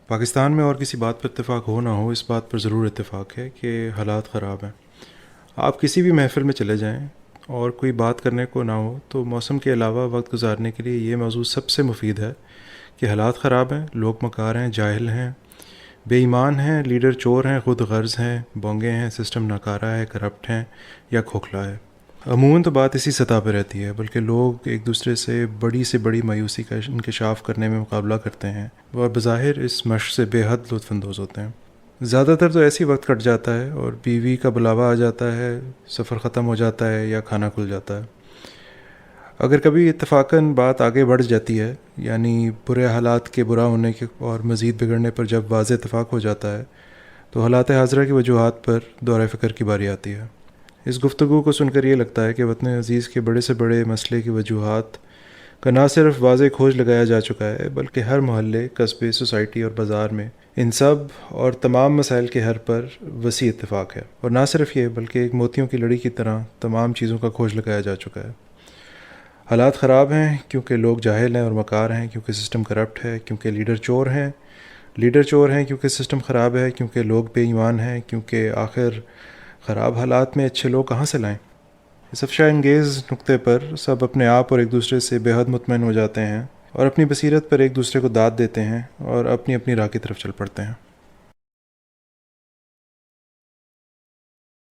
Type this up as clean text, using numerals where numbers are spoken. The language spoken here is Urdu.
پاکستان میں اور کسی بات پر اتفاق ہو نہ ہو، اس بات پر ضرور اتفاق ہے کہ حالات خراب ہیں۔ آپ کسی بھی محفل میں چلے جائیں اور کوئی بات کرنے کو نہ ہو تو موسم کے علاوہ وقت گزارنے کے لیے یہ موضوع سب سے مفید ہے کہ حالات خراب ہیں، لوگ مکار ہیں، جاہل ہیں، بے ایمان ہیں، لیڈر چور ہیں، خود غرض ہیں، بونگے ہیں، سسٹم ناکارہ ہے، کرپٹ ہیں یا کھوکھلا ہے۔ عموماً تو بات اسی سطح پہ رہتی ہے، بلکہ لوگ ایک دوسرے سے بڑی مایوسی کا انکشاف کرنے میں مقابلہ کرتے ہیں اور بظاہر اس مشق سے بے حد لطف اندوز ہوتے ہیں۔ زیادہ تر تو ایسی وقت کٹ جاتا ہے اور بیوی کا بلاوا آ جاتا ہے، سفر ختم ہو جاتا ہے یا کھانا کھل جاتا ہے۔ اگر کبھی اتفاقاً بات آگے بڑھ جاتی ہے، یعنی برے حالات کے برا ہونے کے اور مزید بگڑنے پر جب واضح اتفاق ہو جاتا ہے، تو حالات حاضرہ کی وجوہات پر دورہ فکر کی باری آتی ہے۔ اس گفتگو کو سن کر یہ لگتا ہے کہ وطن عزیز کے بڑے سے بڑے مسئلے کی وجوہات کا نہ صرف واضح کھوج لگایا جا چکا ہے، بلکہ ہر محلے، قصبے، سوسائٹی اور بازار میں ان سب اور تمام مسائل کے حل پر وسیع اتفاق ہے۔ اور نہ صرف یہ، بلکہ ایک موتیوں کی لڑی کی طرح تمام چیزوں کا کھوج لگایا جا چکا ہے۔ حالات خراب ہیں کیونکہ لوگ جاہل ہیں اور مکار ہیں، کیونکہ سسٹم کرپٹ ہے، کیونکہ لیڈر چور ہیں کیونکہ سسٹم خراب ہے، کیونکہ لوگ بے ایمان ہیں، کیونکہ آخر خراب حالات میں اچھے لوگ کہاں سے لائیں؟ اس افشا انگیز نقطے پر سب اپنے آپ اور ایک دوسرے سے بے حد مطمئن ہو جاتے ہیں اور اپنی بصیرت پر ایک دوسرے کو داد دیتے ہیں اور اپنی اپنی راہ کی طرف چل پڑتے ہیں۔